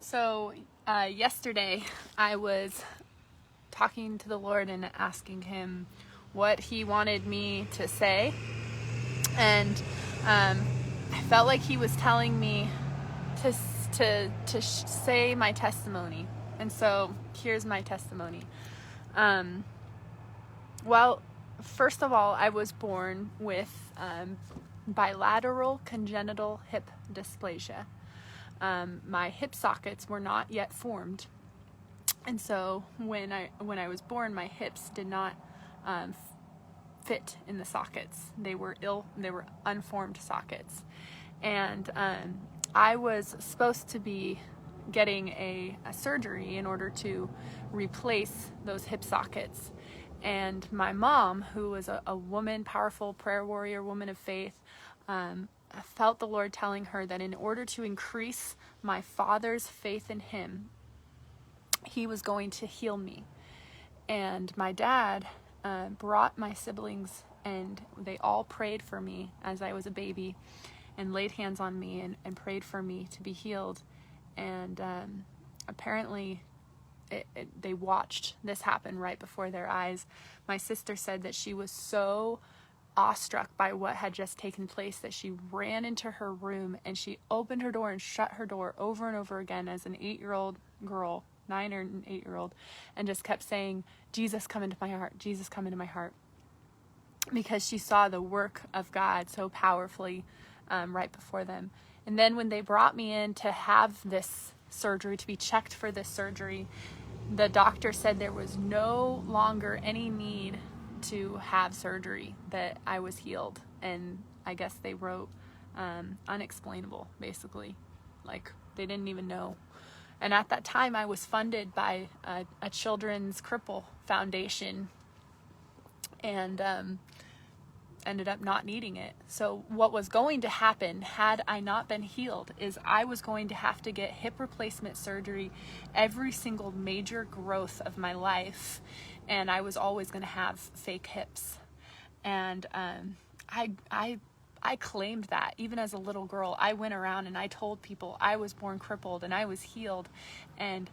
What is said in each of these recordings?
So, yesterday I was talking to the Lord and asking Him what He wanted me to say. And I felt like He was telling me to say my testimony. And so, here's my testimony. Well, first of all, I was born with bilateral congenital hip dysplasia. My hip sockets were not yet formed, and so when I was born, my hips did not fit in the sockets. They were unformed sockets, and I was supposed to be getting a surgery in order to replace those hip sockets. And my mom, who was a woman, powerful prayer warrior, woman of faith, felt the Lord telling her that in order to increase my father's faith in Him, He was going to heal me. And my dad brought my siblings, and they all prayed for me as I was a baby and laid hands on me and prayed for me to be healed. And apparently they watched this happen right before their eyes. My sister said that she was so awestruck by what had just taken place that she ran into her room and she opened her door and shut her door over and over again as an 8-year-old girl, 9 or 8-year-old, and just kept saying, "Jesus, come into my heart, Jesus, come into my heart," because she saw the work of God so powerfully right before them. And then when they brought me in to have this surgery, to be checked for this surgery, the doctor said there was no longer any need to have surgery, that I was healed. And I guess they wrote unexplainable, basically. Like, they didn't even know. And at that time, I was funded by a Children's Cripple Foundation, and ended up not needing it. So what was going to happen had I not been healed is I was going to have to get hip replacement surgery every single major growth of my life, and I was always going to have fake hips. And I claimed that. Even as a little girl, I went around and I told people I was born crippled and I was healed, and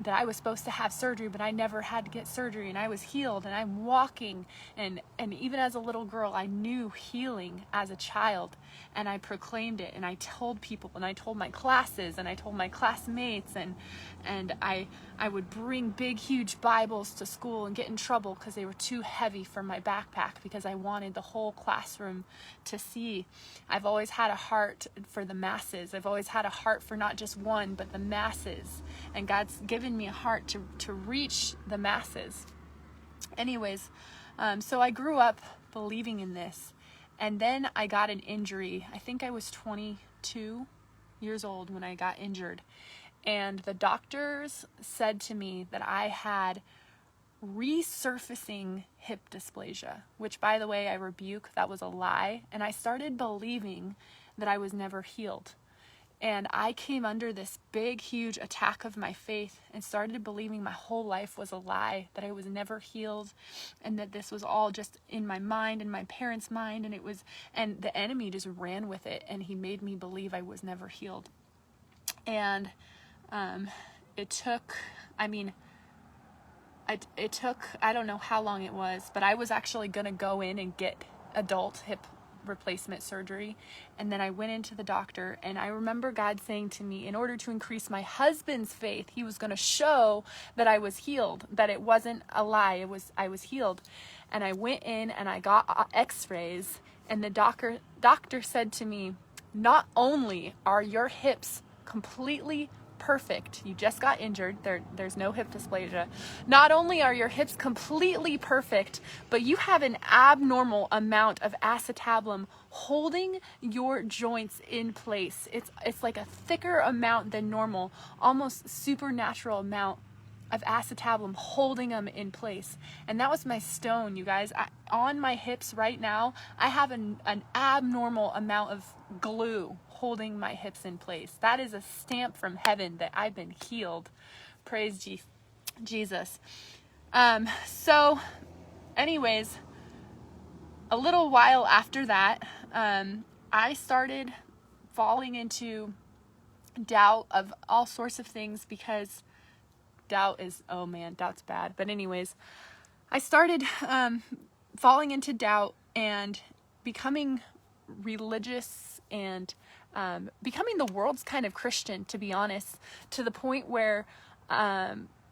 that I was supposed to have surgery, but I never had to get surgery, and I was healed, and I'm walking. And even as a little girl, I knew healing as a child, and I proclaimed it, and I told people, and I told my classes, and I told my classmates, and I would bring big, huge Bibles to school and get in trouble because they were too heavy for my backpack, because I wanted the whole classroom to see. I've always had a heart for the masses. I've always had a heart for not just one, but the masses. And God's given me a heart to reach the masses. Anyways, so I grew up believing in this. And then I got an injury. I think I was 22 years old when I got injured. And the doctors said to me that I had resurfacing hip dysplasia, which, by the way, I rebuke. That was a lie. And I started believing that I was never healed. And I came under this big, huge attack of my faith and started believing my whole life was a lie, that I was never healed, and that this was all just in my mind and my parents' mind, and the enemy just ran with it, and he made me believe I was never healed. And it took, I don't know how long it was, but I was actually going to go in and get adult hip replacement surgery. And then I went into the doctor, and I remember God saying to me, in order to increase my husband's faith, He was going to show that I was healed, that it wasn't a lie, I was healed. And I went in and I got x-rays, and the doctor said to me, not only are your hips completely perfect, you just got injured, there's no hip dysplasia, not only are your hips completely perfect, but you have an abnormal amount of acetabulum holding your joints in place. It's like a thicker amount than normal, almost supernatural amount of acetabulum holding them in place. And that was my stone, you guys. On my hips right now, I have an abnormal amount of glue holding my hips in place. That is a stamp from heaven that I've been healed. Praise Jesus. So anyways, a little while after that, I started falling into doubt of all sorts of things, because doubt is, oh man, doubt's bad. But anyways, I started falling into doubt and becoming religious and becoming the world's kind of Christian, to be honest, to the point where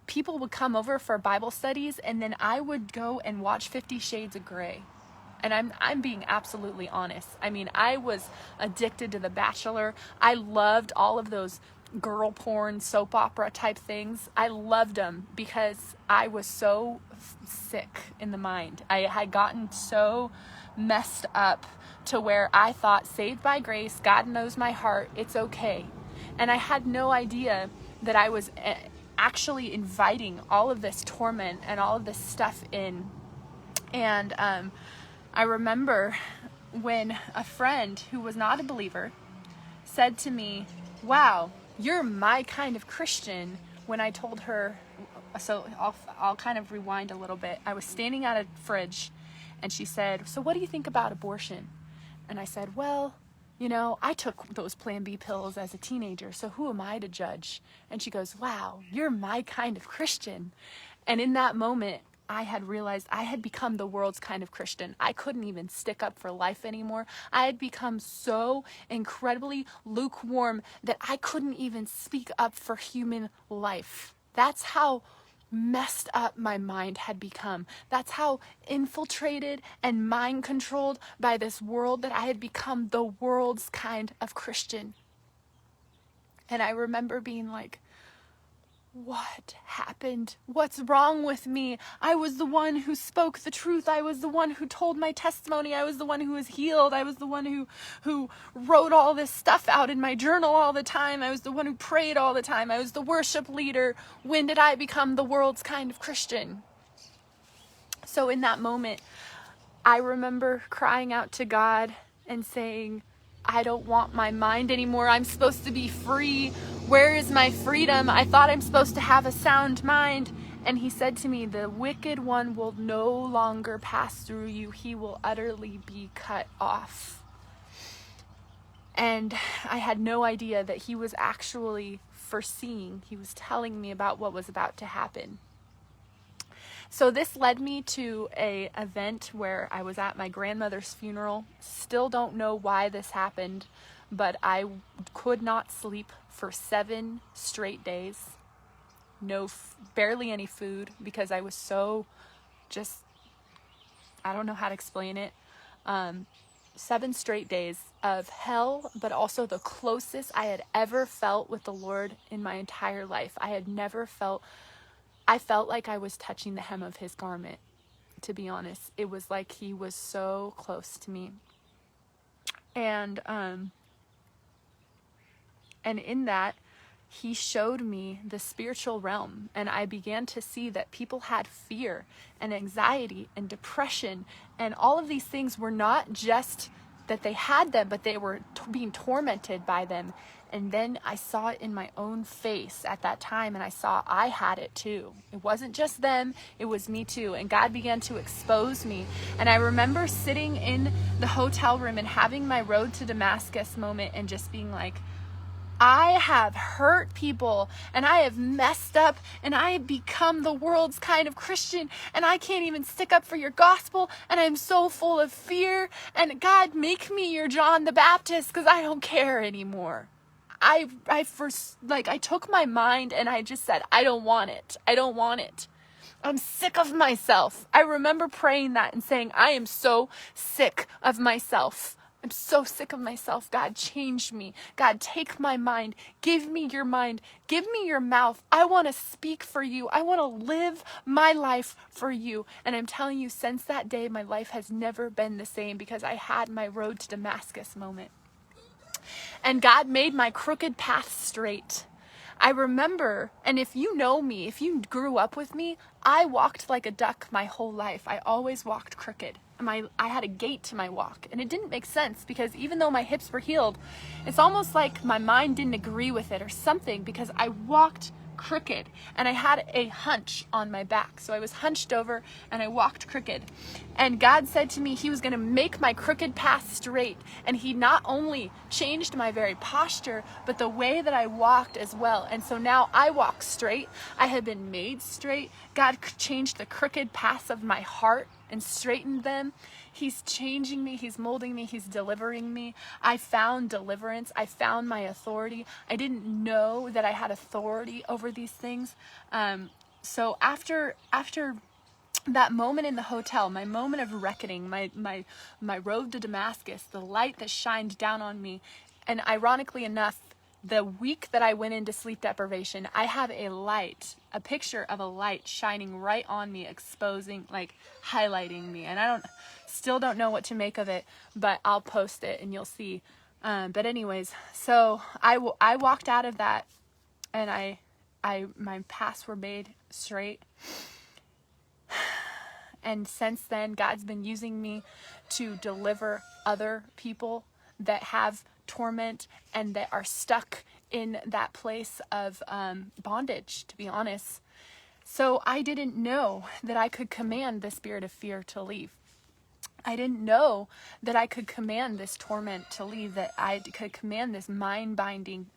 people would come over for Bible studies, and then I would go and watch 50 Shades of Grey. And I'm being absolutely honest. I mean, I was addicted to The Bachelor. I loved all of those girl porn, soap opera type things. I loved them because I was so sick in the mind. I had gotten so messed up to where I thought, saved by grace, God knows my heart, it's okay. And I had no idea that I was actually inviting all of this torment and all of this stuff in. And I remember when a friend who was not a believer said to me, wow, you're my kind of Christian, when I told her, so I'll kind of rewind a little bit. I was standing at a fridge and she said, so what do you think about abortion? And I said, well, you know, I took those Plan B pills as a teenager, so who am I to judge? And she goes, wow, you're my kind of Christian. And in that moment, I had realized I had become the world's kind of Christian. I couldn't even stick up for life anymore. I had become so incredibly lukewarm that I couldn't even speak up for human life. That's how messed up my mind had become. That's how infiltrated and mind controlled by this world that I had become the world's kind of Christian. And I remember being like, what happened? What's wrong with me? I was the one who spoke the truth. I was the one who told my testimony. I was the one who was healed. I was the one who wrote all this stuff out in my journal all the time. I was the one who prayed all the time. I was the worship leader. When did I become the world's kind of Christian? So in that moment, I remember crying out to God and saying, I don't want my mind anymore. I'm supposed to be free. Where is my freedom? I thought I'm supposed to have a sound mind. And he said to me, the wicked one will no longer pass through you. He will utterly be cut off. And I had no idea that he was actually foreseeing. He was telling me about what was about to happen. So this led me to an event where I was at my grandmother's funeral. Still don't know why this happened, but I could not sleep for 7 straight days. Barely any food, because I was so just, I don't know how to explain it. 7 straight days of hell, but also the closest I had ever felt with the Lord in my entire life. I felt like I was touching the hem of his garment, to be honest. It was like he was so close to me. And in that, he showed me the spiritual realm, and I began to see that people had fear and anxiety and depression, and all of these things were not just that they had them, but they were being tormented by them. And then I saw it in my own face at that time, and I saw I had it too. It wasn't just them, it was me too. And God began to expose me. And I remember sitting in the hotel room and having my road to Damascus moment and just being like, I have hurt people, and I have messed up, and I have become the world's kind of Christian, and I can't even stick up for your gospel, and I'm so full of fear, and God, make me your John the Baptist, because I don't care anymore. I took my mind and I just said, I don't want it. I don't want it. I'm sick of myself. I remember praying that and saying, I am so sick of myself. I'm so sick of myself. God, change me. God, take my mind. Give me your mind. Give me your mouth. I want to speak for you. I want to live my life for you. And I'm telling you, since that day, my life has never been the same, because I had my road to Damascus moment. And God made my crooked path straight. I remember, and if you know me, if you grew up with me, I walked like a duck my whole life. I always walked crooked. I had a gait to my walk, and it didn't make sense, because even though my hips were healed, it's almost like my mind didn't agree with it or something, because I walked crooked, and I had a hunch on my back. So I was hunched over and I walked crooked. And God said to me he was going to make my crooked path straight. And he not only changed my very posture, but the way that I walked as well. And so now I walk straight. I have been made straight. God changed the crooked paths of my heart and straightened them. He's changing me. He's molding me. He's delivering me. I found deliverance. I found my authority. I didn't know that I had authority over these things. So after that moment in the hotel, my moment of reckoning, my road to Damascus, the light that shined down on me, and ironically enough, the week that I went into sleep deprivation, I have a picture of a light shining right on me, exposing, like highlighting me. And I still don't know what to make of it, but I'll post it and you'll see. But anyways, so I walked out of that, and my paths were made straight. And since then, God's been using me to deliver other people that have torment and that are stuck in that place of bondage, to be honest. So I didn't know that I could command the spirit of fear to leave. I didn't know that I could command this torment to leave, that I could command this mind-binding,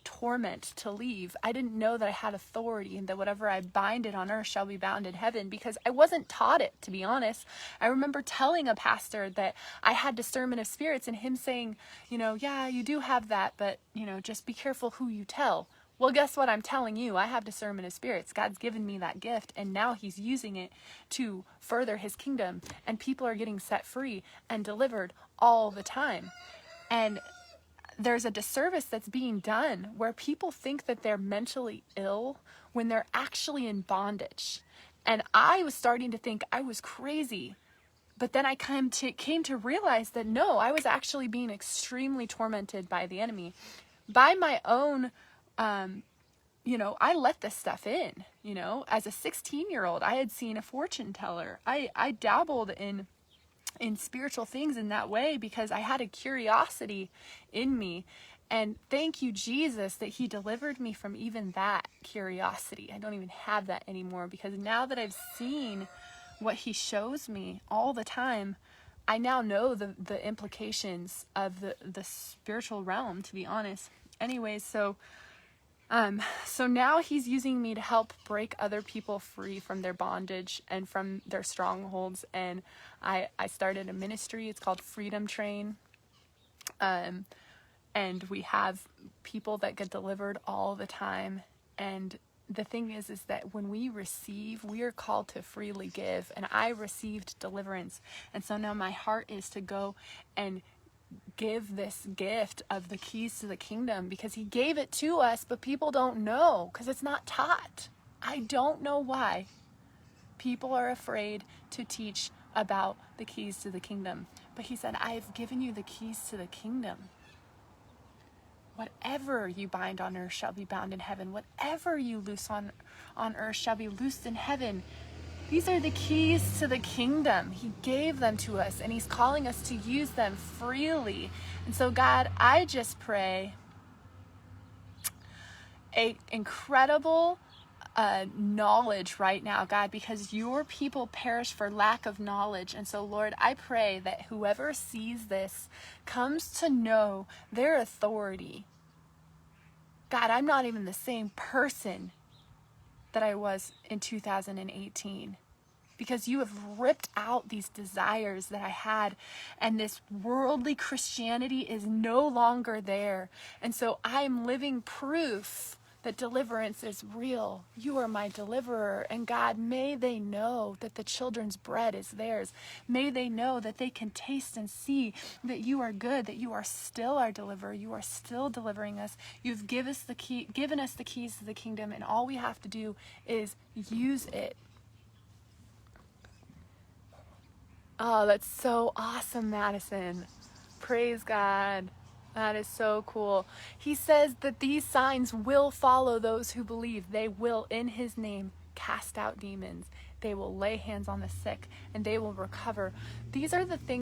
torment to leave. I didn't know that I had authority and that whatever I bind it on earth shall be bound in heaven, because I wasn't taught it, to be honest. I remember telling a pastor that I had discernment of spirits and him saying, yeah, you do have that, but, just be careful who you tell. Well, guess what? I'm telling you, I have discernment of spirits. God's given me that gift, and now he's using it to further his kingdom, and people are getting set free and delivered all the time. And there's a disservice that's being done where people think that they're mentally ill when they're actually in bondage. And I was starting to think I was crazy. But then I came to realize that no, I was actually being extremely tormented by the enemy. By my own, I let this stuff in. As a 16-year-old, I had seen a fortune teller. I dabbled in spiritual things in that way because I had a curiosity in me. And thank you, Jesus, that he delivered me from even that curiosity. I don't even have that anymore, because now that I've seen what he shows me all the time, I now know the implications of the spiritual realm, to be honest. Anyways, so now he's using me to help break other people free from their bondage and from their strongholds. And I started a ministry. It's called Freedom Train. And we have people that get delivered all the time. And the thing is that when we receive, we are called to freely give. And I received deliverance. And so now my heart is to go and give this gift of the keys to the kingdom, because he gave it to us, but people don't know because it's not taught. I don't know why people are afraid to teach about the keys to the kingdom. But he said, I have given you the keys to the kingdom. Whatever you bind on earth shall be bound in heaven. Whatever you loose on earth shall be loosed in heaven. These are the keys to the kingdom. He gave them to us, and he's calling us to use them freely. And so, God, I just pray a incredible knowledge right now, God, because your people perish for lack of knowledge. And so, Lord, I pray that whoever sees this comes to know their authority. God, I'm not even the same person that I was in 2018, because you have ripped out these desires that I had, and this worldly Christianity is no longer there. And so I'm living proof that deliverance is real. You are my deliverer. And God, may they know that the children's bread is theirs. May they know that they can taste and see that you are good, that you are still our deliverer. You are still delivering us. You've given us the keys to the kingdom, and all we have to do is use it. Oh, that's so awesome, Madison. Praise God. That is so cool. He says that these signs will follow those who believe. They will, in his name, cast out demons. They will lay hands on the sick, and they will recover. These are the things